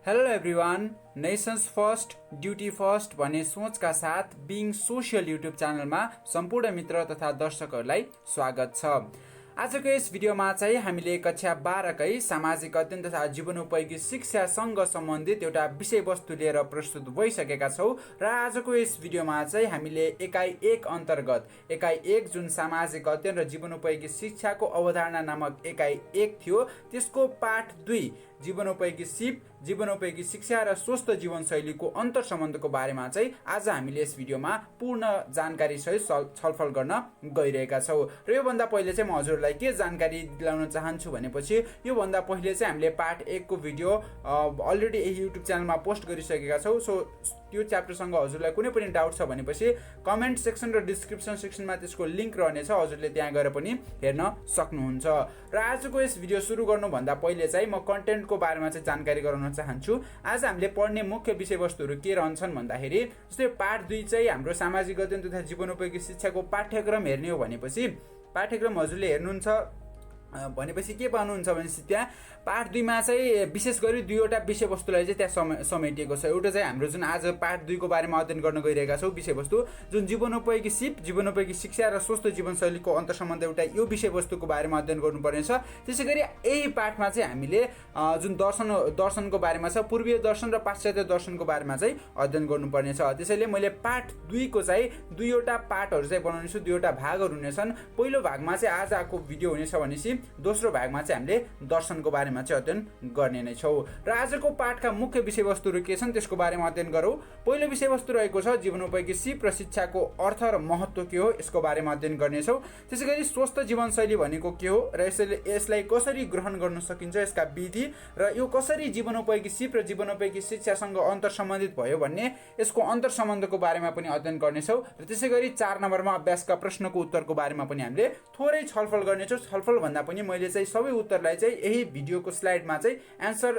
Hello everyone, nations first duty first भन्ने सोचका साथ being social YouTube च्यानलमा सम्पूर्ण मित्र तथा दर्शकहरूलाई स्वागत छ। आजको यस भिडियोमा चाहिँ हामीले कक्षा 12कै सामाजिक अध्ययन तथा जीवनोपयोगी शिक्षासँग सम्बन्धित एउटा विषयवस्तु लिएर प्रस्तुत भइसकेका छौँ र आजको यस भिडियोमा चाहिँ हामीले एकाइ 1 अन्तर्गत एकाइ 1 जुन सामाजिक अध्ययन र जीवनोपयोगी शिक्षाको अवधारणा नामक एकाइ 1 थियो, त्यसको पाठ 2 जीवनोपयोगी सिप, जीवनोपयोगी शिक्षा र स्वस्थ जीवनशैलीको अन्तर सम्बन्धको बारेमा चाहिँ आज हामीले यस भिडियोमा पूर्ण जानकारी सहित छलफल गर्न गइरहेका छौँ। र योभन्दा पहिले चाहिँ म हजुरलाई के जानकारी दिलाउन चाहन्छु भनेपछि योभन्दा पहिले चाहिँ हामीले पाठ 1 को भिडियो अलरेडी यही युट्युब च्यानलमा पोस्ट गरिसकेका छौँ। सो त्यो च्याप्टरसँग हजुरलाई कुनै पनि डाउट छ भनेपछि कमेन्ट सेक्सन र डिस्क्रिप्सन सेक्सनमा त्यसको लिङ्क रहनेछ, हजुरले त्यहाँ गएर पनि हेर्न सक्नुहुन्छ। र आजको यस भिडियो सुरु गर्नुभन्दा पहिले चाहिँ म कन्टेन्टको बारेमा चाहिँ जानकारी गराउन चाहन्छु। आज हामीले पढ्ने मुख्य विषयवस्तुहरू के रहन्छन् भन्दाखेरि जस्तै पाठ 2 चाहिँ हाम्रो सामाजिक अध्ययन तथा जीवनोपयोगी शिक्षाको पाठ्यक्रम हेर्ने हो भनेपछि पाठ्यक्रम हजुरले हेर्नुहुन्छ भनेपछि के पाउनुहुन्छ भनेपछि त्यहाँ पाठ 2 मा चाहिँ विशेष गरी दुईवटा विषयवस्तुलाई चाहिँ त्यहाँ समेटिएको छ। एउटा चाहिँ हाम्रो जुन आज पाठ 2 को बारेमा अध्ययन गर्न गइरहेका छौँ विषयवस्तु जुन जीवनोपयोगी सिप, जीवनोपयोगी शिक्षा र स्वस्थ जीवनशैलीको अन्तर्सम्बन्ध एउटा यो विषयवस्तुको बारेमा अध्ययन गर्नुपर्नेछ। त्यसैगरी यही पाठमा चाहिँ हामीले जुन दर्शनको बारेमा छ, पूर्वीय दर्शन र पाश्चात्य दर्शनको बारेमा चाहिँ अध्ययन गर्नुपर्नेछ। त्यसैले मैले पाठ 2 को चाहिँ दुईवटा पाठहरू चाहिँ बनाउनेछु, दुईवटा भागहरू हुनेछन्। पहिलो भागमा चाहिँ आज आएको भिडियो हुनेछ भनेपछि दोस्रो भागमा चाहिँ हामीले दर्शनको बारेमा चाहिँ अध्ययन गर्ने नै छौँ। र आजको पाठका मुख्य विषयवस्तुहरू के छन् त्यसको बारेमा अध्ययन गरौँ। पहिलो विषयवस्तु रहेको छ जीवनोपयोगी सिप र शिक्षाको अर्थ र महत्त्व के हो, यसको बारेमा अध्ययन गर्नेछौँ। त्यसैगरी स्वस्थ जीवनशैली भनेको के हो र यसलाई कसरी ग्रहण गर्न सकिन्छ, यसका विधि र यो कसरी जीवनोपयोगी सिप र जीवनोपयोगी शिक्षासँग अन्तर सम्बन्धित भयो भन्ने यसको अन्तर सम्बन्धको बारेमा पनि अध्ययन गर्नेछौँ। र त्यसैगरी 4 नम्बरमा अभ्यासका प्रश्नको उत्तरको बारेमा पनि हामीले थोरै छलफल गर्नेछौँ। छलफल भन्दा पनि मैले चाहिँ सबै उत्तरलाई चाहिँ यही भिडियोको स्लाइडमा चाहिँ एन्सर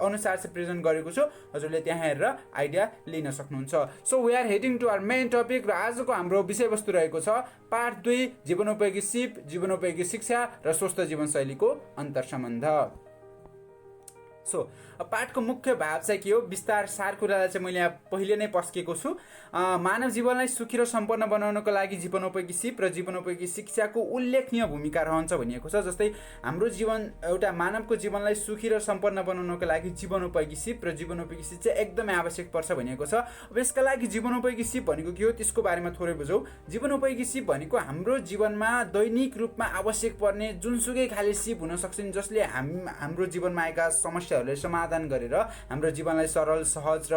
अनुसार चाहिँ प्रेजेन्ट गरेको छु, हजुरले त्यहाँ हेरेर आइडिया लिन सक्नुहुन्छ। So we are heading to our main topic र आजको हाम्रो विषयवस्तु रहेको छ पाठ 2 जीवनोपयोगी सिप, जीवनोपयोगी शिक्षा र स्वस्थ जीवनशैलीको अन्तर सम्बन्ध। सो पाठको मुख्य भाव चाहिँ के हो, विस्तार सार कुरालाई चाहिँ मैले यहाँ पहिले नै पस्केको छु। मानव जीवनलाई सुखी र सम्पन्न बनाउनको लागि जीवनोपयोगी सिप र जीवनोपयोगी शिक्षाको उल्लेखनीय भूमिका रहन्छ भनिएको छ। जस्तै हाम्रो जीवन एउटा मानवको जीवनलाई सुखी र सम्पन्न बनाउनको लागि जीवनोपयोगी सिप र जीवनोपयोगी शिक्षा एकदमै आवश्यक पर्छ भनिएको छ। अब यसका लागि जीवनोपयोगी सिप भनेको के हो त्यसको बारेमा थोरै बुझौँ। जीवनोपयोगी सिप भनेको हाम्रो जीवनमा दैनिक रूपमा आवश्यक पर्ने जुनसुकै खाले सिप हुन सक्छन् जसले हाम्रो जीवनमा आएका समस्याहरूलाई समाधान गरेर हाम्रो जीवनलाई सरल, सहज र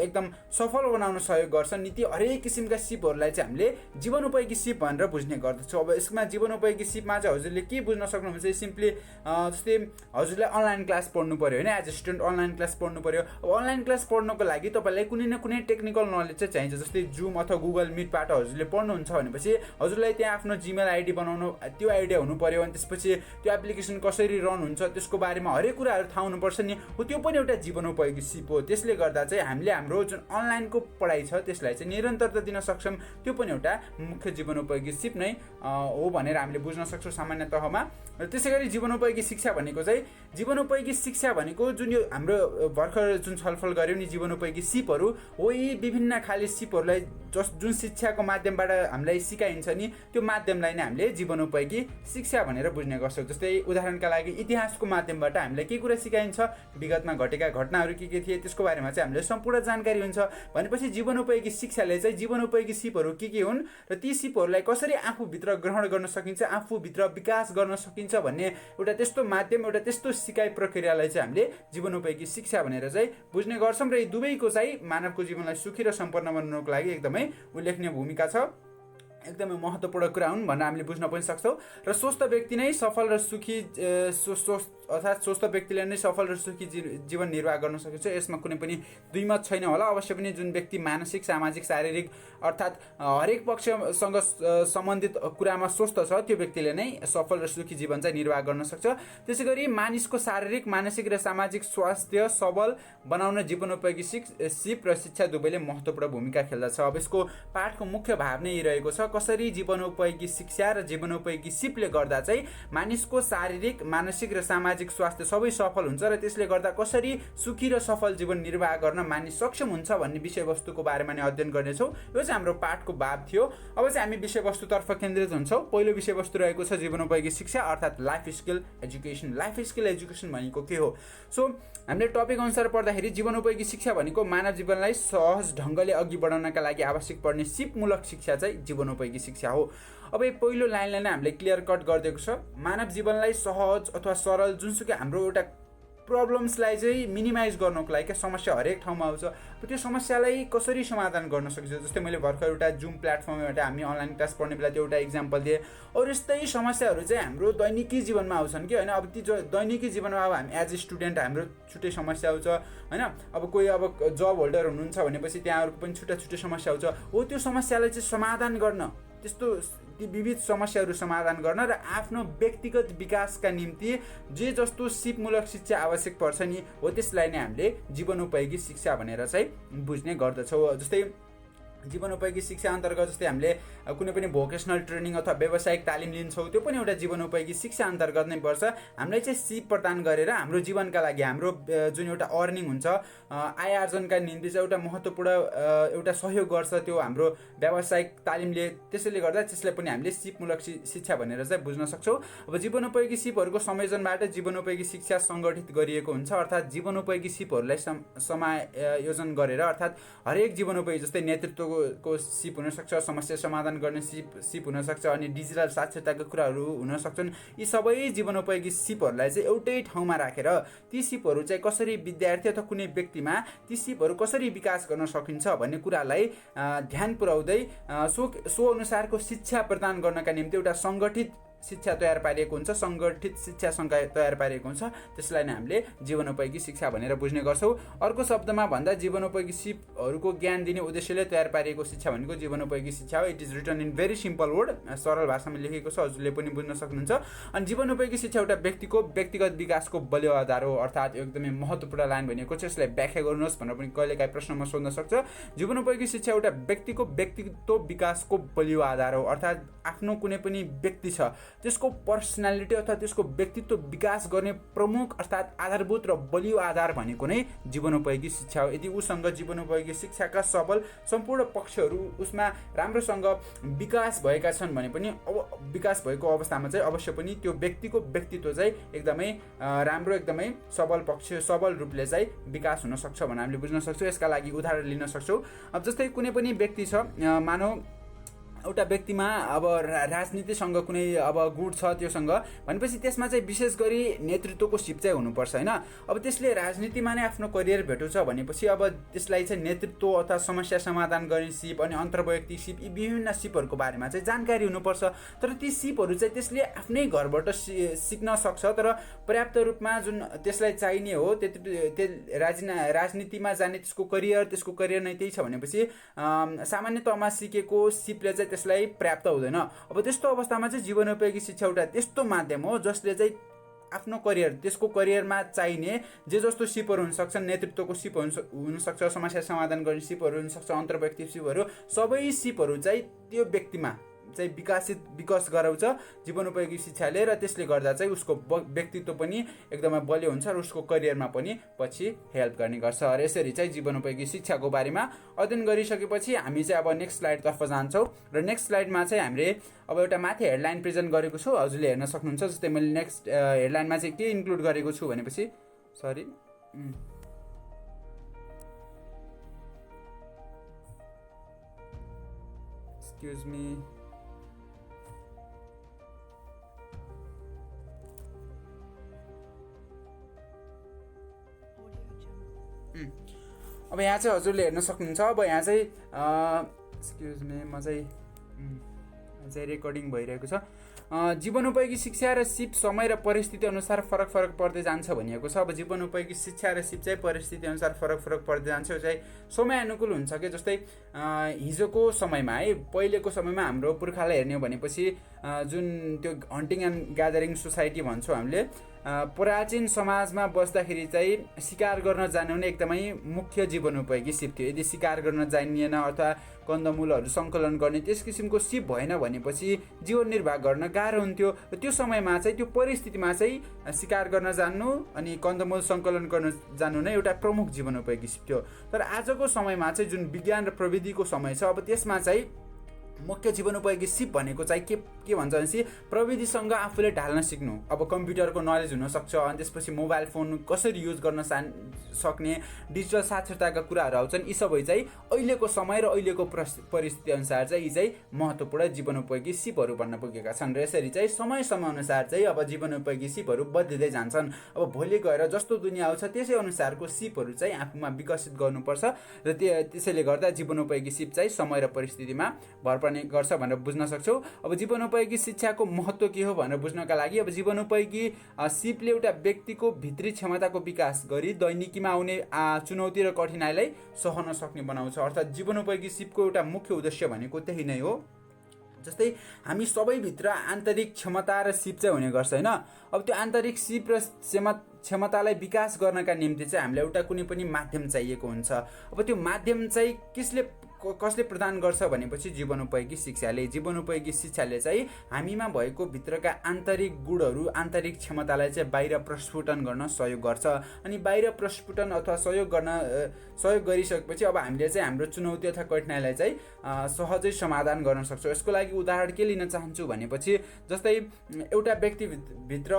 एकदम सफल बनाउन सहयोग गर्छन्। नीति हरेक किसिमका सिपहरूलाई चाहिँ हामीले जीवनोपयोगी सिप भनेर बुझ्ने गर्दछौँ। अब यसमा जीवनोपयोगी सिपमा चाहिँ हजुरले के बुझ्न सक्नुहुन्छ, सिम्पली जस्तै हजुरले अनलाइन क्लास पढ्नु पर्यो होइन, as a student online class पढ्नु पर्यो। अब अनलाइन क्लास पढ्नको लागि तपाईँलाई कुनै न कुनै टेक्निकल नलेज चाहिँ चाहिन्छ। जस्तै जुम अथवा गुगल मिटबाट हजुरले पढ्नुहुन्छ भनेपछि हजुरलाई त्यहाँ आफ्नो जिमेल आइडी बनाउनु त्यो आइडिया हुनु पर्यो। अनि त्यसपछि त्यो एप्लिकेसन कसरी रन हुन्छ त्यसको बारेमा हरेक कुराहरू थाहा हुनुपर्छ नि, हो त्यो पनि एउटा जीवनोपयोगी सिप हो। त्यसले गर्दा चाहिँ हामीले हाम्रो जुन अनलाइनको पढाइ छ त्यसलाई चाहिँ निरन्तरता दिन सक्छौँ, त्यो पनि एउटा मुख्य जीवनोपयोगी सिप नै हो भनेर हामीले बुझ्न सक्छौँ सामान्य तहमा। र त्यसैगरी जीवनोपयोगी शिक्षा भनेको चाहिँ जीवनोपयोगी शिक्षा भनेको जुन यो हाम्रो भर्खर जुन छलफल गऱ्यौँ नि जीवनोपयोगी सिपहरू हो, यी विभिन्न खाले सिपहरूलाई जुन शिक्षाको माध्यमबाट हामीलाई सिकाइन्छ नि त्यो माध्यमलाई नै हामीले जीवनोपयोगी शिक्षा भनेर बुझ्ने गर्छौँ। जस्तै उदाहरणका लागि इतिहासको माध्यमबाट हामीलाई के कुरा सिकाइन्छ, विगतमा घटेका घटनाहरू के थिए त्यसको बारेमा चाहिँ हामीले सम्पूर्ण जानकारी हुन्छ। भनेपछि जीवनोपयोगी शिक्षाले चाहिँ जीवनोपयोगी सिपहरू के हुन् र ती सिपहरूलाई कसरी आफूभित्र ग्रहण गर्न सकिन्छ, आफूभित्र विकास गर्न सकिन्छ भन्ने एउटा त्यस्तो माध्यम, एउटा त्यस्तो सिकाइ प्रक्रियालाई चाहिँ हामीले जीवनोपयोगी शिक्षा भनेर चाहिँ बुझ्ने गर्छौँ। र यी दुवैको चाहिँ मानवको जीवनलाई सुखी र सम्पन्न बनाउनको लागि एकदमै उल्लेखनीय भूमिका छ, एकदमै महत्त्वपूर्ण कुरा हुन् भनेर हामीले बुझ्न पनि सक्छौँ। र स्वस्थ व्यक्ति नै सफल र सुखी अर्थात् स्वस्थ व्यक्तिले नै सफल र सुखी जीवन निर्वाह गर्न सकिन्छ, यसमा कुनै पनि दुई मत छैन होला। अवश्य पनि जुन व्यक्ति मानसिक, सामाजिक, शारीरिक अर्थात् हरेक पक्षसँग सम्बन्धित कुरामा स्वस्थ छ त्यो व्यक्तिले नै सफल र सुखी जीवन चाहिँ निर्वाह गर्न सक्छ। त्यसैगरी मानिसको शारीरिक, मानसिक र सामाजिक स्वास्थ्य सबल बनाउन जीवनोपयोगी सिप र शिक्षा दुवैले महत्त्वपूर्ण भूमिका खेल्दछ। अब यसको पाठको मुख्य भाव नै रहेको छ कसरी जीवनोपयोगी शिक्षा र जीवनोपयोगी सिपले गर्दा चाहिँ मानिसको शारीरिक, मानसिक र सामाजिक सामाजिक स्वास्थ्य सबै सफल हुन्छ र त्यसले गर्दा कसरी सुखी र सफल जीवन निर्वाह गर्न मानिस सक्षम हुन्छ भन्ने विषयवस्तुको बारेमा नै अध्ययन गर्नेछौँ। यो चाहिँ हाम्रो पाठको भाग थियो। अब चाहिँ हामी विषयवस्तुतर्फ केन्द्रित हुन्छौँ। पहिलो विषयवस्तु रहेको छ जीवनोपयोगी शिक्षा अर्थात् life skill education. Life skill education भनेको के हो? सो हामीले टपिक अनुसार पढ्दाखेरि जीवनोपयोगी शिक्षा भनेको मानव जीवनलाई सहज ढङ्गले अघि बढाउनका लागि आवश्यक पर्ने सिपमूलक शिक्षा चाहिँ जीवनोपयोगी शिक्षा हो। अब यो पहिलो लाइनलाई नै हामीले क्लियर कट गरिदिएको छ। मानव जीवनलाई सहज अथवा सरल जुनसुकै हाम्रो एउटा प्रब्लम्सलाई चाहिँ मिनिमाइज गर्नको लागि क्या समस्या हरेक ठाउँमा आउँछ, त्यो समस्यालाई कसरी समाधान गर्न सकिन्छ। जस्तै मैले भर्खर एउटा जुम प्लेटफर्मबाट हामी अनलाइन क्लास पढ्ने बेला त्यो एउटा इक्जाम्पल दिएँ। अरू यस्तै समस्याहरू चाहिँ हाम्रो दैनिकी जीवनमा आउँछन् कि होइन। अब ती दैनिकी जीवनमा अब हामी एज ए स्टुडेन्ट हाम्रो छुट्टै समस्या आउँछ होइन। अब कोही अब जब होल्डर हुनुहुन्छ भनेपछि त्यहाँहरूको पनि छुट्टा छुट्टै समस्या आउँछ। हो त्यो समस्यालाई चाहिँ समाधान गर्न, त्यस्तो ती विविध समस्याहरू समाधान गर्न र आफ्नो व्यक्तिगत विकासका निम्ति जे जस्तो सिपमूलक शिक्षा आवश्यक पर्छ नि हो त्यसलाई नै हामीले जीवनोपयोगी शिक्षा भनेर चाहिँ बुझ्ने गर्दछौँ। जस्तै जीवनोपयोगी शिक्षा अन्तर्गत जस्तै हामीले कुनै पनि भोकेसनल ट्रेनिङ अथवा व्यावसायिक तालिम लिन्छौँ, त्यो पनि एउटा जीवनोपयोगी शिक्षा अन्तर्गत नै पर्छ। हामीलाई चाहिँ सिप प्रदान गरेर हाम्रो जीवनका लागि हाम्रो जुन एउटा अर्निङ हुन्छ, आय आर्जनका निम्ति चाहिँ एउटा महत्त्वपूर्ण एउटा सहयोग गर्छ त्यो हाम्रो व्यावसायिक तालिमले। त्यसैले गर्दा त्यसलाई पनि हामीले सिपमूलक शिक्षा भनेर चाहिँ बुझ्न सक्छौँ। अब जीवनोपयोगी सिपहरूको संयोजनबाट जीवनोपयोगी शिक्षा सङ्गठित गरिएको हुन्छ, अर्थात् जीवनोपयोगी सिपहरूलाई समायोजन गरेर, अर्थात् हरेक जीवनोपयोगी जस्तै नेतृत्वको सिप हुनसक्छ, समस्या समाधान गर्ने सिप हुनसक्छ, अनि डिजिटल साक्षरताको कुराहरू हुन सक्छन्। यी सबै जीवनोपयोगी सिपहरूलाई चाहिँ एउटै ठाउँमा राखेर ती सिपहरू चाहिँ कसरी विद्यार्थी अथवा कुनै व्यक्तिमा ती सिपहरू कसरी विकास गर्न सकिन्छ भन्ने कुरालाई ध्यान पुर्याउँदै सो अनुसारको शिक्षा प्रदान गर्नका निम्ति एउटा सङ्गठित शिक्षा तयार पारिएको हुन्छ, सङ्गठित शिक्षा सङ्काय तयार पारिएको हुन्छ। त्यसलाई नै हामीले जीवनोपयोगी शिक्षा भनेर बुझ्ने गर्छौँ। अर्को शब्दमा भन्दा जीवनोपयोगी सिपहरूको ज्ञान दिने उद्देश्यले तयार पारिएको शिक्षा भनेको जीवनोपयोगी शिक्षा हो। It is written in very simple word, सरल भाषामा लेखेको छ, हजुरले पनि बुझ्न सक्नुहुन्छ। अनि जीवनोपयोगी शिक्षा एउटा व्यक्तिको व्यक्तिगत विकासको बलियो आधार हो, अर्थात् एकदमै महत्त्वपूर्ण लाइन भनेको छ। यसलाई व्याख्या गर्नुहोस् भनेर पनि कहिलेकाहीँ प्रश्नमा सोध्न सक्छ। जीवनोपयोगी शिक्षा एउटा व्यक्तिको व्यक्तित्व विकासको बलियो आधार हो, अर्थात् आफ्नो कुनै पनि व्यक्ति छ त्यसको पर्सनालिटी अथवा त्यसको व्यक्तित्व विकास गर्ने प्रमुख अर्थात् आधारभूत र बलियो आधार भनेको नै जीवनोपयोगी शिक्षा हो। यदि उसँग जीवनोपयोगी शिक्षाका सबल सम्पूर्ण पक्षहरू उसमा राम्रोसँग विकास भएका छन् भने पनि अब विकास भएको अवस्थामा चाहिँ अवश्य पनि त्यो व्यक्तिको व्यक्तित्व चाहिँ एकदमै राम्रो, एकदमै सबल रूपले चाहिँ विकास हुन सक्छ भनेर हामीले बुझ्न सक्छौँ। यसका लागि उदाहरण लिन सक्छौँ। अब जस्तै कुनै पनि व्यक्ति छ, मानव एउटा व्यक्तिमा अब राजनीतिसँग कुनै अब गुण छ त्योसँग भनेपछि त्यसमा चाहिँ विशेष गरी नेतृत्वको सिप चाहिँ हुनुपर्छ होइन। अब त्यसले राजनीतिमा नै आफ्नो करियर भेटाउँछ भनेपछि अब त्यसलाई चाहिँ नेतृत्व अथवा समस्या समाधान गर्ने सिप अनि अन्तर्वैयक्तिक सिप, यी विभिन्न सिपहरूको बारेमा चाहिँ जानकारी हुनुपर्छ। तर ती सिपहरू चाहिँ त्यसले आफ्नै घरबाट सिक्न सक्छ, तर पर्याप्त रूपमा जुन त्यसलाई चाहिने हो राजनीतिमा जाने त्यसको करियर नै त्यही छ भनेपछि सामान्यतमा सिकेको सिपले चाहिँ त्यसलाई पर्याप्त हुँदैन। अब त्यस्तो अवस्थामा चाहिँ जीवनोपयोगी शिक्षा एउटा त्यस्तो माध्यम हो जसले चाहिँ आफ्नो करियर, त्यसको करियरमा चाहिने जे जस्तो सिपहरू हुनसक्छ, नेतृत्वको सिप हुनसक्छ, समस्या समाधान गर्ने सिपहरू हुनसक्छ, अन्तर्वैयक्तिक सिपहरू, सबै सिपहरू चाहिँ त्यो व्यक्तिमा चाहिँ विकास गराउँछ जीवनोपयोगी शिक्षाले, र त्यसले गर्दा चाहिँ उसको व्यक्तित्व पनि एकदमै बलियो हुन्छ र उसको करियरमा पनि पछि हेल्प गर्ने गर्छ। र यसरी चाहिँ जीवनोपयोगी शिक्षाको बारेमा अध्ययन गरिसकेपछि हामी चाहिँ अब नेक्स्ट स्लाइडतर्फ जान्छौँ। र नेक्स्ट स्लाइडमा चाहिँ हामीले अब एउटा माथि हेडलाइन प्रेजेन्ट गरेको छु, हजुरले हेर्न सक्नुहुन्छ। जस्तै मैले नेक्स्ट हेडलाइनमा चाहिँ के इन्क्लुड गरेको छु भनेपछि एक्सक्युज मी, अब यहाँ चाहिँ हजुरले हेर्न सक्नुहुन्छ। अब यहाँ चाहिँ एक्सक्युज मी, म चाहिँ रेकर्डिङ भइरहेको छ। जीवनोपयोगी शिक्षा र सिप समय र परिस्थिति अनुसार फरक पर्दै जान्छ भनिएको छ। अब जीवनोपयोगी शिक्षा र सिप चाहिँ परिस्थिति अनुसार फरक पर्दै जान्छ, यो चाहिँ समय अनुकूल हुन्छ कि। जस्तै हिजोको समयमा है, पहिलेको समयमा हाम्रो पुर्खालाई हेर्ने हो भनेपछि जुन त्यो हन्टिङ एन्ड ग्यादरिङ सोसाइटी भन्छौँ हामीले, प्राचीन समाजमा बस्दाखेरि चाहिँ शिकार गर्न जानु नै एकदमै मुख्य जीवनोपयोगी सिप थियो। यदि शिकार गर्न जानिएन अथवा कन्दमूलहरू सङ्कलन गर्ने त्यस किसिमको सिप भएन भनेपछि जीवन निर्वाह गर्न गाह्रो हुन्थ्यो। र त्यो समयमा चाहिँ त्यो परिस्थितिमा चाहिँ शिकार गर्न जान्नु अनि कन्दमूल सङ्कलन गर्न जानु नै एउटा प्रमुख जीवनोपयोगी सिप थियो। तर आजको समयमा चाहिँ जुन विज्ञान र प्रविधिको समय छ, अब त्यसमा चाहिँ मुख्य जीवनोपयोगी सिप भनेको चाहिँ के भन्छ भनेपछि प्रविधिसँग आफूले ढाल्न सिक्नु। अब कम्प्युटरको नलेज हुनसक्छ, अनि त्यसपछि मोबाइल फोन कसरी युज गर्न सक्ने डिजिटल साक्षरताका कुराहरू आउँछन्। यी सबै चाहिँ अहिलेको समय र अहिलेको परिस्थिति अनुसार चाहिँ यी चाहिँ महत्त्वपूर्ण जीवनोपयोगी सिपहरू बन्न पुगेका छन्। र यसरी चाहिँ समय अनुसार चाहिँ अब जीवनोपयोगी सिपहरू बदलिँदै जान्छन्। अब भोलि गएर जस्तो दुनियाँ आउँछ त्यसै अनुसारको सिपहरू चाहिँ आफूमा विकसित गर्नुपर्छ र त्यसैले गर्दा जीवनोपयोगी सिप चाहिँ समय र परिस्थितिमा भर पर्ने गर्छ भनेर बुझ्न सक्छौँ। अब जीवनोपयोगी शिक्षाको महत्त्व के हो भनेर बुझ्नका लागि अब जीवनोपयोगी सिपले एउटा व्यक्तिको भित्री क्षमताको विकास गरी दैनिकीमा आउने चुनौती र कठिनाइलाई सहन सक्ने बनाउँछ। अर्थात् जीवनोपयोगी सिपको एउटा मुख्य उद्देश्य भनेको त्यही नै हो। जस्तै हामी सबैभित्र आन्तरिक क्षमता र सिप चाहिँ हुने गर्छ होइन। अब त्यो आन्तरिक सिप र क्षमतालाई विकास गर्नका निम्ति चाहिँ हामीलाई एउटा कुनै पनि माध्यम चाहिएको हुन्छ। अब त्यो माध्यम चाहिँ कसले प्रदान गर्छ भनेपछि जीवनोपयोगी शिक्षाले। जीवनोपयोगी शिक्षाले चाहिँ हामीमा भएको भित्रका आन्तरिक गुणहरू, आन्तरिक क्षमतालाई चाहिँ बाहिर प्रस्फुटन गर्न सहयोग गर्छ। अनि बाहिर प्रस्फुटन अथवा सहयोग गरिसकेपछि अब हामीले चाहिँ हाम्रो चुनौती अथवा कठिनाइलाई चाहिँ सहजै समाधान गर्न सक्छौँ। यसको लागि उदाहरण के लिन चाहन्छु भनेपछि जस्तै एउटा व्यक्तिभित्र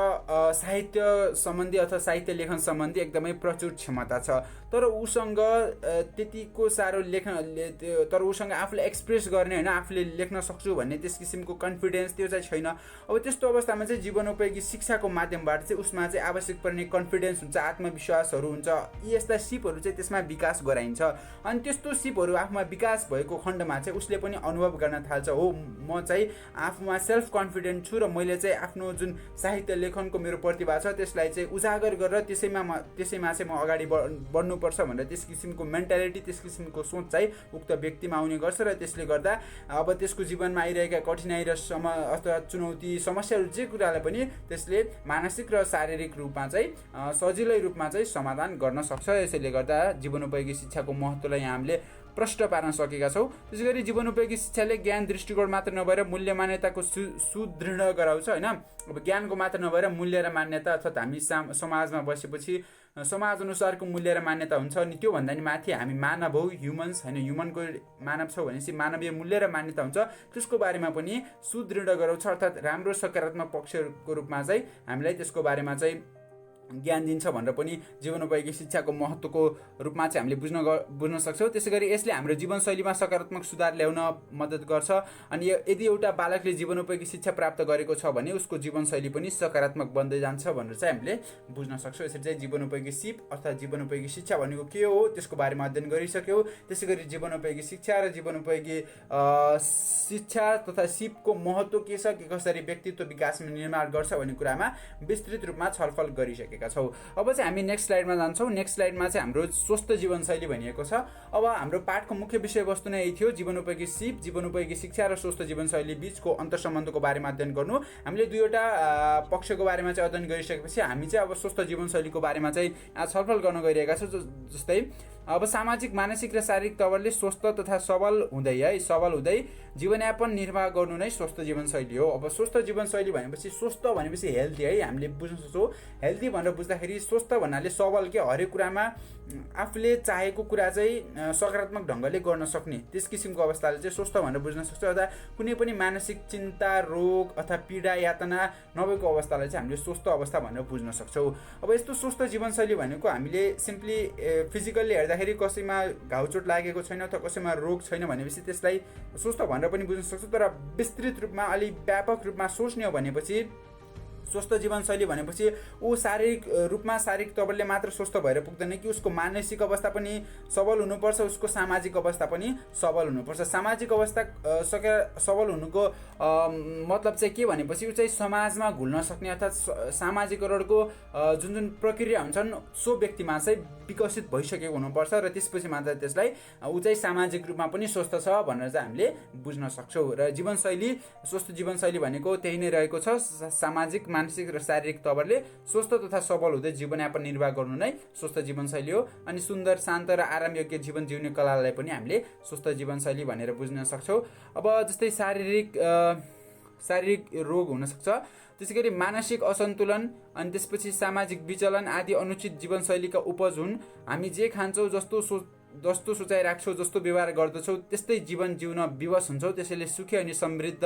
साहित्य सम्बन्धी अथवा साहित्य लेखन सम्बन्धी एकदमै प्रचुर क्षमता छ, तर उसँग त्यतिको साह्रो तर उसँग आफूले एक्सप्रेस गर्ने होइन, आफूले लेख्न सक्छु भन्ने त्यस किसिमको कन्फिडेन्स त्यो चाहिँ छैन। अब त्यस्तो अवस्थामा चाहिँ जीवनोपयोगी शिक्षाको माध्यमबाट चाहिँ उसमा चाहिँ आवश्यक पर्ने कन्फिडेन्स हुन्छ, आत्मविश्वासहरू हुन्छ। यी यस्ता सिपहरू चाहिँ त्यसमा विकास गराइन्छ। अनि त्यस्तो सिपहरू आफूमा विकास भएको खण्डमा चाहिँ उसले पनि अनुभव गर्न थाल्छ, हो म चाहिँ आफूमा सेल्फ कन्फिडेन्ट छु र मैले चाहिँ आफ्नो जुन साहित्य लेखनको मेरो प्रतिभा छ त्यसलाई चाहिँ उजागर गरेर त्यसैमा चाहिँ म अगाडि बढ्नुपर्छ भनेर त्यस किसिमको मेन्टालिटी, त्यस किसिमको सोच चाहिँ उक्त व्यक्तिमा आउने गर्छ। र त्यसले गर्दा अब त्यसको जीवनमा आइरहेका कठिनाइ र अथवा चुनौती समस्याहरू जे कुरालाई पनि त्यसले मानसिक र शारीरिक रूपमा चाहिँ सजिलै रूपमा चाहिँ समाधान गर्न सक्छ। यसैले गर्दा जीवनोपयोगी शिक्षाको महत्त्वलाई यहाँ हामीले प्रष्ट पार्न सकेका छौँ। त्यसै गरी जीवनोपयोगी शिक्षाले ज्ञान दृष्टिकोण मात्र नभएर मूल्य मान्यताको सुदृढ गराउँछ होइन। अब ज्ञानको मात्र नभएर मूल्य र मान्यता, अर्थात् हामी समाजमा बसेपछि समाज अनुसारको मूल्य र मान्यता हुन्छ। अनि त्योभन्दा नि माथि हामी मानव हौ, ह्युमन्स होइन, ह्युमनको मानव छौँ भनेपछि मानवीय मूल्य र मान्यता हुन्छ, त्यसको बारेमा पनि सुदृढ गराउँछ। अर्थात् राम्रो सकारात्मक पक्षको रूपमा चाहिँ हामीलाई त्यसको बारेमा चाहिँ ज्ञान दिन्छ भनेर पनि जीवनोपयोगी शिक्षाको महत्त्वको रूपमा चाहिँ हामीले बुझ्न सक्छौँ। त्यसै गरी यसले हाम्रो जीवनशैलीमा सकारात्मक सुधार ल्याउन मद्दत गर्छ। अनि यदि एउटा बालकले जीवनोपयोगी शिक्षा प्राप्त गरेको छ भने उसको जीवनशैली पनि सकारात्मक बन्दै जान्छ भनेर चाहिँ हामीले बुझ्न सक्छौँ। यसरी चाहिँ जीवनोपयोगी सिप अर्थात् जीवनोपयोगी शिक्षा भनेको के हो त्यसको बारेमा अध्ययन गरिसक्यौँ। त्यसै गरी जीवनोपयोगी शिक्षा र जीवनोपयोगी शिक्षा तथा सिपको महत्त्व के छ, के कसरी व्यक्तित्व विकासमा निर्माण गर्छ भन्ने कुरामा विस्तृत रूपमा छलफल गरिसक्यौँ। अब चाहिँ हामी नेक्स्ट स्लाइडमा जान्छौँ। नेक्स्ट स्लाइडमा चाहिँ हाम्रो स्वस्थ जीवनशैली भनिएको छ। अब हाम्रो पाठको मुख्य विषयवस्तु नै यही थियो, जीवनोपयोगी सिप, जीवनोपयोगी शिक्षा र स्वस्थ जीवनशैली बीचको अन्तर्सम्बन्धको बारेमा अध्ययन गर्नु। हामीले दुईवटा पक्षको बारेमा चाहिँ अध्ययन गरिसकेपछि हामी चाहिँ अब स्वस्थ जीवनशैलीको बारेमा चाहिँ छलफल गर्न गइरहेका छौँ। जस्तै अब सामाजिक, मानसिक र शारीरिक तवरले स्वस्थ तथा सबल हुँदै जीवनयापन निर्वाह गर्नु नै स्वस्थ जीवनशैली हो। अब स्वस्थ जीवनशैली भनेपछि स्वस्थ भनेपछि हेल्दी है, हामीले बुझ्न सक्छौँ। हेल्दी भनेर बुझ्दाखेरि स्वस्थ भन्नाले सबल के, हरेक कुरामा आफूले चाहेको कुरा चाहिँ सकारात्मक ढङ्गले गर्न सक्ने त्यस किसिमको अवस्थाले चाहिँ स्वस्थ भनेर बुझ्न सक्छौँ। अथवा कुनै पनि मानसिक चिन्ता, रोग अथवा पीडा यातना नभएको अवस्थालाई चाहिँ हामीले स्वस्थ अवस्था भनेर बुझ्न सक्छौँ। अब यस्तो स्वस्थ जीवनशैली भनेको हामीले सिम्पली फिजिकल्ली हेर्दाखेरि कसैमा घाउचोट लागेको छैन अथवा कसैमा रोग छैन भनेपछि त्यसलाई स्वस्थ भनेर पनि बुझ्न सक्छौँ। तर विस्तृत रूपमा अलि व्यापक रूपमा सोच्ने हो भनेपछि स्वस्थ जीवनशैली भनेपछि ऊ शारीरिक तवरले मात्र स्वस्थ भएर पुग्दैन कि उसको मानसिक अवस्था पनि सबल हुनुपर्छ, उसको सामाजिक अवस्था पनि सबल हुनुपर्छ। सामाजिक अवस्था सबल हुनुको मतलब चाहिँ के भनेपछि ऊ चाहिँ समाजमा घुल्न सक्ने अर्थात् सामाजिकरणको जुन प्रक्रिया हुन्छन् सो व्यक्तिमा चाहिँ विकसित भइसकेको हुनुपर्छ र त्यसपछि मात्र त्यसलाई ऊ चाहिँ सामाजिक रूपमा पनि स्वस्थ छ भनेर चाहिँ हामीले बुझ्न सक्छौँ। र जीवनशैली, स्वस्थ जीवनशैली भनेको त्यही नै रहेको छ, सामाजिक, मानसिक र शारीरिक तवरले स्वस्थ तथा सबल हुँदै जीवनयापन निर्वाह गर्नु नै स्वस्थ जीवनशैली हो। अनि सुन्दर, शान्त र आरामयोग्य जीवन जिउने कलालाई पनि हामीले स्वस्थ जीवनशैली भनेर बुझ्न सक्छौँ। अब जस्तै शारीरिक रोग हुनसक्छ, त्यसै गरी मानसिक असन्तुलन, अनि त्यसपछि सामाजिक विचलन आदि अनुचित जीवनशैलीका उपज हुन्। हामी जे खान्छौँ, जस्तो सोचाइ राख्छौँ, जस्तो व्यवहार गर्दछौँ, त्यस्तै जीवन जिउन विवश हुन्छौँ। त्यसैले सुखी अनि समृद्ध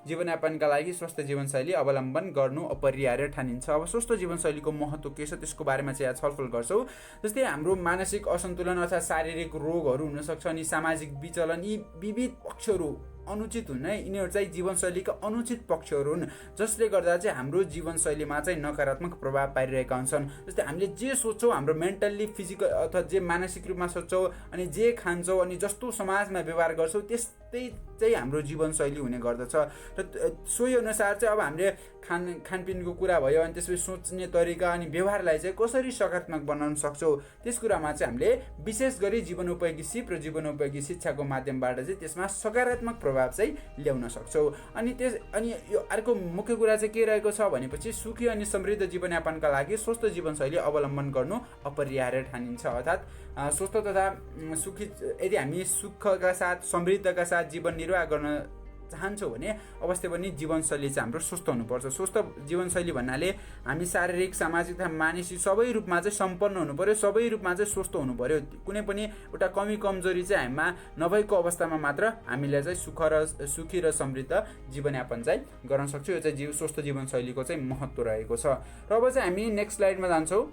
जीवनयापनका लागि स्वस्थ जीवनशैली अवलम्बन गर्नु अपरिहार्य ठानिन्छ। अब स्वस्थ जीवनशैलीको महत्त्व के छ त्यसको बारेमा चाहिँ यहाँ छलफल गर्छौँ। जस्तै हाम्रो मानसिक असन्तुलन अथवा शारीरिक रोगहरू हुनसक्छ, अनि सामाजिक विचलन, यी विविध पक्षहरू अनुचित हुन् है। यिनीहरू चाहिँ जीवनशैलीका अनुचित पक्षहरू हुन्, जसले गर्दा चाहिँ हाम्रो जीवनशैलीमा चाहिँ नकारात्मक प्रभाव पारिरहेका हुन्छन्। जस्तै हामीले जे सोच्छौँ, हाम्रो मेन्टल्ली, फिजिकल अथवा जे मानसिक रूपमा सोच्छौँ, अनि जे खान्छौँ, अनि जस्तो समाजमा व्यवहार गर्छौँ, त्यस्तै चाहिँ हाम्रो जीवनशैली हुने गर्दछ। र सोही अनुसार चाहिँ अब हामीले खानपिनको कुरा भयो, अनि त्यसपछि सोच्ने तरिका अनि व्यवहारलाई चाहिँ कसरी सकारात्मक बनाउन सक्छौँ, त्यस कुरामा चाहिँ हामीले विशेष गरी जीवनोपयोगी सिप र जीवनोपयोगी शिक्षाको माध्यमबाट चाहिँ त्यसमा सकारात्मक प्रभाव चाहिँ ल्याउन सक्छौँ। अनि यो अर्को मुख्य कुरा चाहिँ के रहेको छ भनेपछि सुखी अनि समृद्ध जीवनयापनका लागि स्वस्थ जीवनशैली अवलम्बन गर्नु अपरिहार्य ठानिन्छ। अर्थात् स्वस्थ तथा सुखी, यदि हामी सुखका साथ, समृद्धका साथ जीवन निर्वाह गर्न चाहन्छौँ भने अवश्य पनि जीवनशैली चाहिँ हाम्रो स्वस्थ हुनुपर्छ। स्वस्थ जीवनशैली भन्नाले हामी शारीरिक, सामाजिक तथा मानसिक सबै रूपमा चाहिँ सम्पन्न हुनु पर्यो, सबै रूपमा चाहिँ स्वस्थ हुनु पर्यो। कुनै पनि एउटा कमी कमजोरी चाहिँ हामीमा नभएको अवस्थामा मात्र हामीले चाहिँ सुखी र समृद्ध जीवनयापन चाहिँ गर्न सक्छौँ। यो चाहिँ स्वस्थ जीवनशैलीको चाहिँ महत्त्व रहेको छ। र अब चाहिँ हामी नेक्स्ट स्लाइडमा जान्छौँ।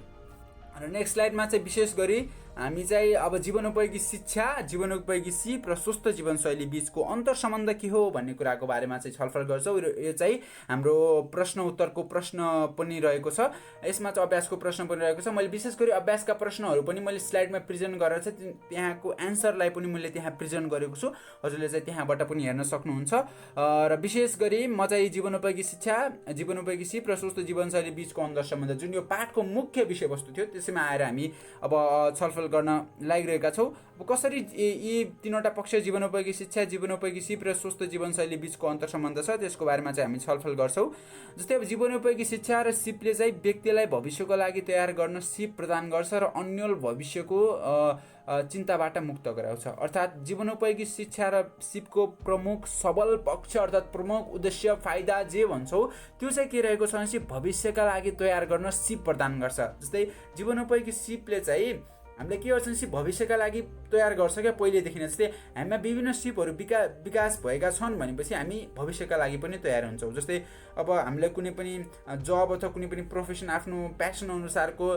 र नेक्स्ट स्लाइडमा चाहिँ विशेष गरी हामी चाहिँ अब जीवनोपयोगी शिक्षा, जीवनोपयोगी सिप र स्वस्थ जीवनशैली बीचको अन्तर सम्बन्ध के हो भन्ने कुराको बारेमा चाहिँ छलफल गर्छौँ। र यो चाहिँ हाम्रो प्रश्न उत्तरको प्रश्न पनि रहेको छ। यसमा चाहिँ अभ्यासको प्रश्न पनि रहेको छ। मैले विशेष गरी अभ्यासका प्रश्नहरू पनि मैले स्लाइडमा प्रेजेन्ट गरेर चाहिँ त्यहाँको एन्सरलाई पनि मैले त्यहाँ प्रेजेन्ट गरेको छु। हजुरले चाहिँ त्यहाँबाट पनि हेर्न सक्नुहुन्छ। र विशेष गरी म चाहिँ जीवनोपयोगी शिक्षा, जीवनोपयोगी सिप र स्वस्थ जीवनशैली बीचको अन्तर सम्बन्ध, जुन यो पाठको मुख्य विषयवस्तु थियो, त्यसैमा आएर हामी अब छलफल गर्न लागिरहेका छौँ। अब कसरी यी तीनवटा पक्ष, जीवनोपयोगी शिक्षा, जीवनोपयोगी सिप र स्वस्थ जीवनशैली बीचको अन्तर सम्बन्ध छ, त्यसको बारेमा चाहिँ हामी छलफल गर्छौँ। जस्तै अब जीवनोपयोगी शिक्षा र सिपले चाहिँ व्यक्तिलाई भविष्यको लागि तयार गर्न सिप प्रदान गर्छ र अन्यल भविष्यको चिन्ताबाट मुक्त गराउँछ। अर्थात् जीवनोपयोगी शिक्षा र सिपको प्रमुख सबल पक्ष अर्थात् प्रमुख उद्देश्य, फाइदा जे भन्छौँ, त्यो चाहिँ के रहेको छ भनेपछि भविष्यका लागि तयार गर्न सिप प्रदान गर्छ। जस्तै जीवनोपयोगी सिपले चाहिँ हामीले के गर्छ भनेपछि भविष्यका लागि तयार गर्छ क्या पहिलेदेखि नै। जस्तै हामीमा विभिन्न सिपहरू विकास भएका छन् भनेपछि हामी भविष्यका लागि पनि तयार हुन्छौँ। जस्तै अब हामीलाई कुनै पनि जब अथवा कुनै पनि प्रोफेसन, आफ्नो प्यासन अनुसारको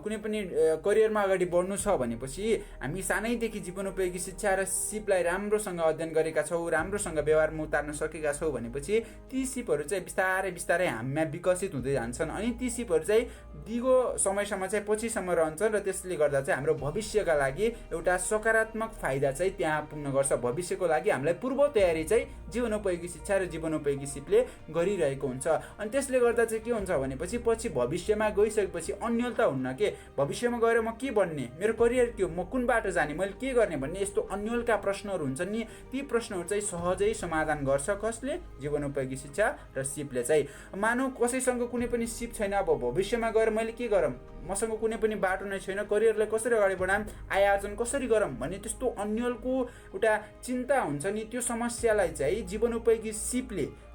कुनै पनि करियरमा अगाडि बढ्नु छ भनेपछि हामी सानैदेखि जीवनोपयोगी शिक्षा र सिपलाई राम्रोसँग अध्ययन गरेका छौँ, राम्रोसँग व्यवहारमा उतार्न सकेका छौँ भनेपछि ती सिपहरू चाहिँ बिस्तारै बिस्तारै हामीमा विकसित हुँदै जान्छन्। अनि ती सिपहरू चाहिँ दिगो समयसम्म चाहिँ पछिसम्म रहन्छन् र त्यसले गर्दा चाहिँ हाम्रो भविष्यका लागि एउटा सकारात्मक फाइदा चाहिँ त्यहाँ पुग्न गर्छ। भविष्यको लागि हामीलाई पूर्व तयारी चाहिँ जीवनोपयोगी शिक्षा र जीवनोपयोगी सिपले गरिरहेको हुन्छ। अनि त्यसले गर्दा चाहिँ के हुन्छ भनेपछि पछि भविष्यमा गइसकेपछि अन्यलता हुन्न के, भविष्यमा गएर म के बन्ने, मेरो करियर के हो, म कुन बाटो जाने, मैले के गर्ने भन्ने यस्तो अन्यलका प्रश्नहरू हुन्छन् नि, ती प्रश्नहरू चाहिँ सहजै समाधान गर्छ। कसले? जीवनोपयोगी शिक्षा र सिपले चाहिँ। मानौ कसैसँग कुनै पनि सिप छैन, अब भविष्यमा गएर मैले के गरौँ, मसँग कुनै पनि बाटो नै छैन, करियरलाई कसरी अगाडि बढाऊँ, आय आर्जन कसरी गरौँ भन्ने त्यस्तो अन्यलको एउटा चिन्ता हुन्छ नि, त्यो समस्यालाई चाहिँ जीवनोपयोगी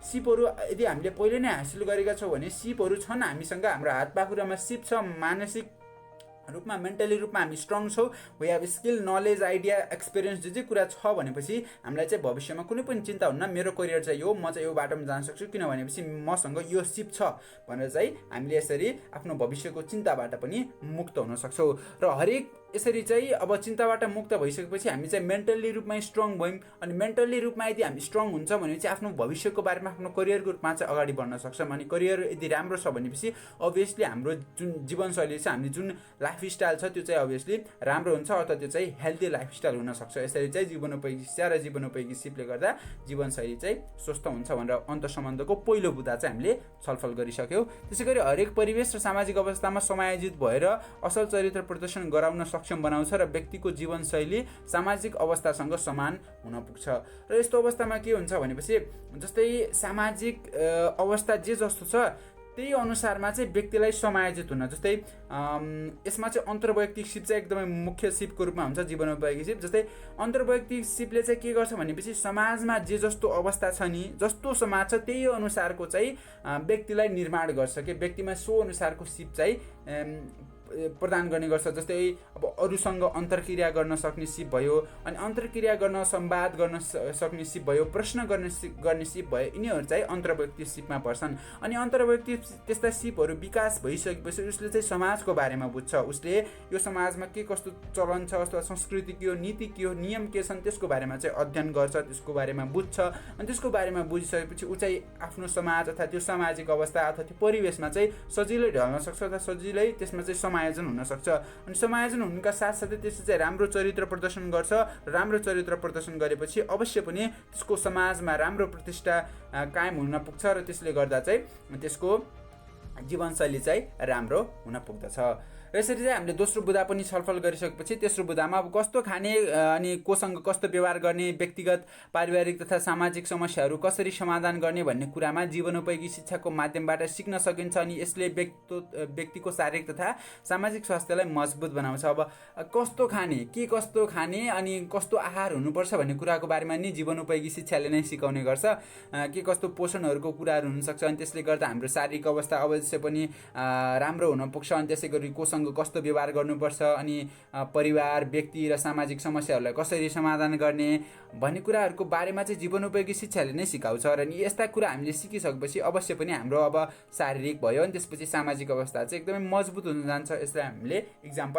सिपहरू यदि हामीले पहिले नै हासिल गरेका छौँ भने, सिपहरू छन् हामीसँग, हाम्रो हात पाखुरामा सिप छ, मानसिक रूपमा, मेन्टली रूपमा हामी स्ट्रङ छौँ, we have skill, knowledge, idea, experience जे कुरा छ भनेपछि हामीलाई चाहिँ भविष्यमा कुनै पनि चिन्ता हुन्न। मेरो करियर चाहिँ यो, म चाहिँ यो बाटोमा जान सक्छु किनभनेपछि मसँग यो सिप छ भनेर चाहिँ हामीले यसरी आफ्नो भविष्यको चिन्ताबाट पनि मुक्त हुन सक्छौँ। र हरेक यसरी चाहिँ अब चिन्ताबाट मुक्त भइसकेपछि हामी चाहिँ मेन्टल्ली रूपमा स्ट्रङ भयौँ। अनि मेन्टल्ली रूपमा यदि हामी स्ट्रङ हुन्छ भनेपछि आफ्नो भविष्यको बारेमा, आफ्नो करियरको रूपमा चाहिँ अगाडि बढ्न सक्छौँ। अनि करियर यदि राम्रो छ भनेपछि अभियसली हाम्रो जुन जीवनशैली छ, हामीले जुन लाइफस्टाइल छ त्यो चाहिँ अभियसली राम्रो हुन्छ, अथवा त्यो चाहिँ हेल्दी लाइफस्टाइल हुनसक्छ। यसरी चाहिँ जीवनोपयोगी शिक्षा र जीवनोपयोगी सिपले गर्दा जीवनशैली चाहिँ स्वस्थ हुन्छ भनेर अन्तर्सम्बन्धको पहिलो बुँदा चाहिँ हामीले छलफल गरिसक्यौँ। त्यसै गरी हरेक परिवेश र सामाजिक अवस्थामा समायोजित भएर असल चरित्र प्रदर्शन गराउन सक्षम बनाउँछ र व्यक्तिको जीवनशैली सामाजिक अवस्थासँग समान हुन पुग्छ। र यस्तो अवस्थामा के हुन्छ भनेपछि जस्तै सामाजिक अवस्था जे जस्तो छ त्यही अनुसारमा चाहिँ व्यक्तिलाई समायोजित हुन, जस्तै यसमा चाहिँ अन्तर्वैयक्तिक सिप चाहिँ एकदमै मुख्य सिपको रूपमा हुन्छ, जीवनोपयोगी सिप। जस्तै अन्तर्वैयक्तिक सिपले चाहिँ के गर्छ भनेपछि समाजमा जे जस्तो अवस्था छ नि, जस्तो समाज छ त्यही अनुसारको चाहिँ व्यक्तिलाई निर्माण गर्छ कि व्यक्तिमा सो अनुसारको सिप चाहिँ प्रदान गर्ने गर्छ। जस्तै अब अरूसँग अन्तर्क्रिया गर्न सक्ने सिप भयो, अनि अन्तर्क्रिया गर्न संवाद गर्न सक्ने सिप भयो, प्रश्न गर्ने सिप भयो, यिनीहरू चाहिँ अन्तर्वैयक्तिक सिपमा पर्छन्। अनि अन्तर्वैयक्तिक त्यस्ता सिपहरू विकास भइसकेपछि उसले चाहिँ समाजको बारेमा बुझ्छ, उसले यो समाजमा के कस्तो चलन छ, अथवा संस्कृति के हो, नीति के हो, नियम के छन्, त्यसको बारेमा चाहिँ अध्ययन गर्छ, त्यसको बारेमा बुझ्छ। अनि त्यसको बारेमा बुझिसकेपछि ऊ चाहिँ आफ्नो समाज अथवा त्यो सामाजिक अवस्था अथवा त्यो परिवेशमा चाहिँ सजिलै ढल्न सक्छ, अथवा सजिलै त्यसमा चाहिँ समायोजन हुन सक्छ। अनि समायोजन हुनुका साथसाथै त्यसले चाहिँ राम्रो चरित्र प्रदर्शन गर्छ। राम्रो चरित्र प्रदर्शन गरेपछि अवश्य पनि त्यसको समाजमा राम्रो प्रतिष्ठा कायम हुन पुग्छ, र त्यसले गर्दा चाहिँ त्यसको जीवनशैली चाहिँ राम्रो हुन पुग्दछ। र यसरी चाहिँ हामीले दोस्रो बुँदा पनि छलफल गरिसकेपछि तेस्रो बुँदामा अब कस्तो खाने अनि कोसँग कस्तो व्यवहार गर्ने, व्यक्तिगत पारिवारिक तथा सामाजिक समस्याहरू कसरी समाधान गर्ने भन्ने कुरामा जीवनोपयोगी शिक्षाको माध्यमबाट सिक्न सकिन्छ। अनि यसले व्यक्तिको शारीरिक तथा सामाजिक स्वास्थ्यलाई मजबुत बनाउँछ। अब कस्तो खाने, के कस्तो खाने अनि कस्तो आहार हुनुपर्छ भन्ने कुराको बारेमा नि जीवनोपयोगी शिक्षाले नै सिकाउने गर्छ। के कस्तो पोषणहरूको कुराहरू हुनसक्छ, अनि त्यसले गर्दा हाम्रो शारीरिक अवस्था अवश्य पनि राम्रो हुन पुग्छ। अनि त्यसै गरी कोसँग कस्तो व्यवहार गर्नुपर्छ, अनि परिवार, व्यक्ति र सामाजिक समस्याहरूलाई कसरी समाधान गर्ने भन्ने कुराहरूको बारेमा चाहिँ जीवनोपयोगी शिक्षाले नै सिकाउँछ। र नि यस्ता कुरा हामीले सिकिसकेपछि अवश्य पनि हाम्रो अब शारीरिक भयो, अनि त्यसपछि सामाजिक अवस्था चाहिँ एकदमै मजबुत हुन जान्छ। यसलाई हामीले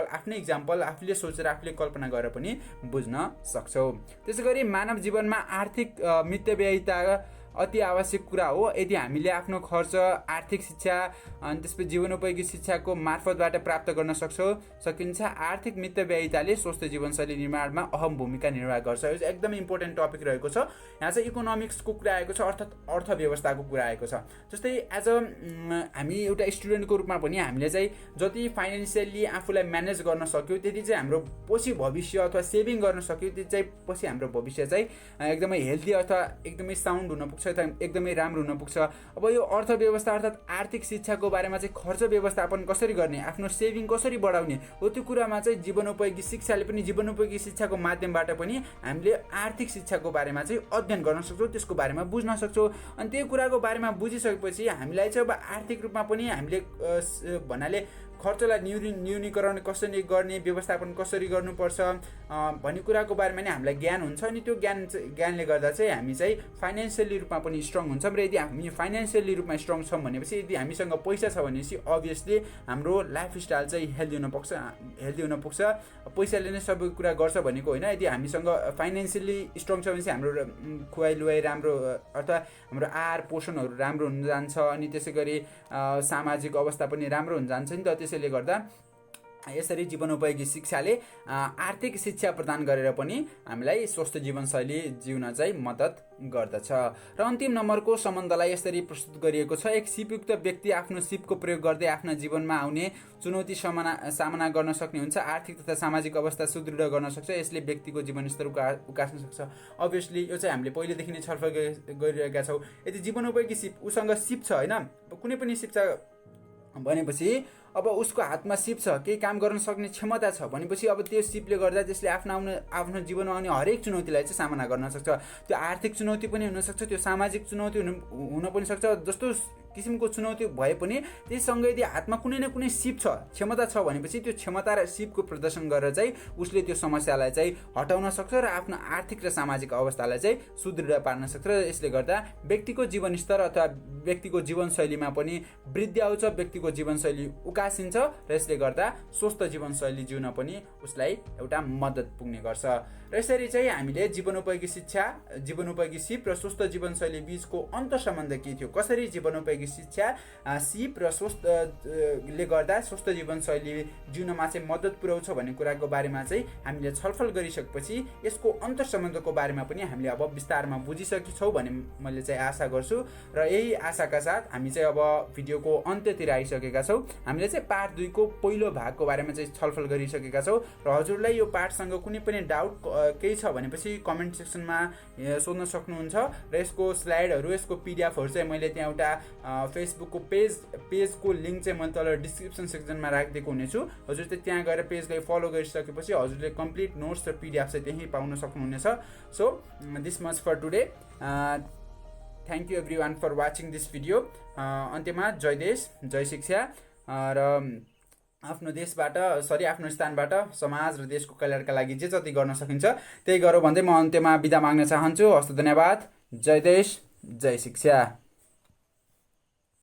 आफ्नै इक्जाम्पल आफूले सोचेर आफूले कल्पना गरेर पनि बुझ्न सक्छौँ। त्यसै गरी मानव जीवनमा आर्थिक मितव्ययिता अति आवश्यक कुरा हो। यदि हामीले आफ्नो खर्च, आर्थिक शिक्षा अनि त्यसपछि जीवनोपयोगी शिक्षाको मार्फतबाट प्राप्त गर्न सकिन्छ। आर्थिक मितव्ययिताले स्वस्थ जीवनशैली निर्माणमा अहम भूमिका निर्वाह गर्छ। यो चाहिँ एकदम इम्पोर्टेन्ट टपिक रहेको छ। यहाँ चाहिँ इकोनोमिक्सको कुरा आएको छ, अर्थात् अर्थव्यवस्थाको कुरा आएको छ। जस्तै एज अ हामी एउटा स्टुडेन्टको रूपमा पनि हामीले चाहिँ जति फाइनेन्सियली आफूलाई म्यानेज गर्न सक्यो त्यति चाहिँ हाम्रो पछि भविष्य अथवा सेभिङ गर्न सक्यो त्यति चाहिँ पछि हाम्रो भविष्य चाहिँ एकदमै हेल्दी अथवा एकदमै साउन्ड हुन पुग्छ, एकदमै राम्रो हुन पुग्छ। अब यो अर्थव्यवस्था अर्थात् आर्थिक शिक्षाको बारेमा चाहिँ खर्च व्यवस्थापन कसरी गर्ने, आफ्नो सेभिङ कसरी बढाउने हो, त्यो कुरामा चाहिँ जीवनोपयोगी शिक्षाले पनि, जीवनोपयोगी शिक्षाको माध्यमबाट पनि हामीले आर्थिक शिक्षाको बारेमा चाहिँ अध्ययन गर्न सक्छौँ, त्यसको बारेमा बुझ्न सक्छौँ। अनि त्यो कुराको बारेमा बुझिसकेपछि हामीलाई चाहिँ अब आर्थिक रूपमा पनि हामीले भन्नाले खर्चलाई न्यूनीकरण कसरी गर्ने, व्यवस्थापन कसरी गर्नुपर्छ भन्ने कुराको बारेमा नि हामीलाई ज्ञान हुन्छ। अनि त्यो ज्ञानले गर्दा चाहिँ हामी चाहिँ फाइनेन्सियली रूपमा पनि स्ट्रङ हुन्छौँ। र यदि हामी फाइनेन्सियली रूपमा स्ट्रङ छौँ भनेपछि, यदि हामीसँग पैसा छ भनेपछि अभियसली हाम्रो लाइफस्टाइल चाहिँ हेल्दी हुन पुग्छ। पैसाले नै सबै कुरा गर्छ भनेको होइन। यदि हामीसँग फाइनेन्सियली स्ट्रङ छ भनेपछि हाम्रो खुवाइलुवाइ राम्रो अथवा हाम्रो आहार पोषणहरू राम्रो हुन जान्छ। अनि त्यसै गरी सामाजिक अवस्था पनि राम्रो हुन जान्छ नि त। त्यसैले गर्दा यसरी जीवनोपयोगी शिक्षाले आर्थिक शिक्षा प्रदान गरेर पनि हामीलाई स्वस्थ जीवनशैली जिउन चाहिँ मद्दत गर्दछ। र अन्तिम नम्बरको सम्बन्धलाई यसरी प्रस्तुत गरिएको छ। एक सिपयुक्त व्यक्ति आफ्नो सिपको प्रयोग गर्दै आफ्ना जीवनमा आउने चुनौती सामना गर्न सक्ने हुन्छ, आर्थिक तथा सामाजिक अवस्था सुदृढ गर्न सक्छ, यसले व्यक्तिको जीवनस्तर उकास्न सक्छ। अभियसली यो चाहिँ हामीले पहिलेदेखि नै छलफल गरिरहेका छौँ। यदि जीवनोपयोगी सिप उसँग सिप छ होइन, कुनै पनि सिप छ भनेपछि अब उसको हातमा सिप छ, केही काम गर्न सक्ने क्षमता छ भनेपछि अब त्यो सिपले गर्दा त्यसले आफ्नो जीवनमा आउने हरेक चुनौतीलाई चाहिँ सामना गर्न सक्छ। त्यो आर्थिक चुनौती पनि हुनसक्छ, त्यो सामाजिक चुनौती हुन पनि सक्छ। जस्तो किसिमको चुनौती भए पनि त्यससँग यदि हातमा कुनै न कुनै सिप छ, क्षमता छ भनेपछि त्यो क्षमता र सिपको प्रदर्शन गरेर चाहिँ उसले त्यो समस्यालाई चाहिँ हटाउन सक्छ र आफ्नो आर्थिक र सामाजिक अवस्थालाई चाहिँ सुदृढ पार्न सक्छ। र यसले गर्दा व्यक्तिको जीवनस्तर अथवा व्यक्तिको जीवनशैलीमा पनि वृद्धि आउँछ, व्यक्तिको जीवनशैली उकासिन्छ, र यसले गर्दा स्वस्थ जीवनशैली जिउन पनि उसलाई एउटा मद्दत पुग्ने गर्छ। र यसरी चाहिँ हामीले जीवनोपयोगी शिक्षा, जीवनोपयोगी सिप र स्वस्थ जीवनशैली बीचको अन्तर्सम्बन्ध के थियो, कसरी जीवनोपयोगी शिक्षा, सिप र स्वस्थले गर्दा स्वस्थ जीवनशैली जिउनमा चाहिँ मद्दत पुर्याउँछ भन्ने कुराको बारेमा चाहिँ हामीले छलफल गरिसकेपछि यसको अन्तर्सम्बन्धको बारेमा पनि हामीले अब विस्तारमा बुझिसकेछौँ भन्ने मैले चाहिँ आशा गर्छु। र यही आशाका साथ हामी चाहिँ अब भिडियोको अन्त्यतिर आइसकेका छौँ। हामीले चाहिँ पार्ट 2 को पहिलो भागको बारेमा चाहिँ छलफल गरिसकेका छौँ। र हजुरलाई यो पार्टसँग कुनै पनि डाउट केही छ भनेपछि कमेन्ट सेक्सनमा सोध्न सक्नुहुन्छ। र यसको स्लाइडहरू, यसको पिडिएफहरू चाहिँ मैले त्यहाँ एउटा फेसबुकको पेजको लिङ्क चाहिँ मैले तल डिस्क्रिप्सन सेक्सनमा राखिदिएको हुनेछु। हजुर चाहिँ त्यहाँ गएर पेजलाई फलो गरिसकेपछि हजुरले कम्प्लिट नोट्स र पिडिएफ चाहिँ त्यहीँ पाउन सक्नुहुनेछ। So this much for today. Thank you everyone for watching this video. अन्त्यमा जय देश जय शिक्षा र आफ्नो स्थानबाट समाज र देशको कल्याणका लागि जे जति गर्न सकिन्छ त्यही गरौँ भन्दै म अन्त्यमा बिदा माग्न चाहन्छु। हस्त धन्यवाद। जय देश जय शिक्षा।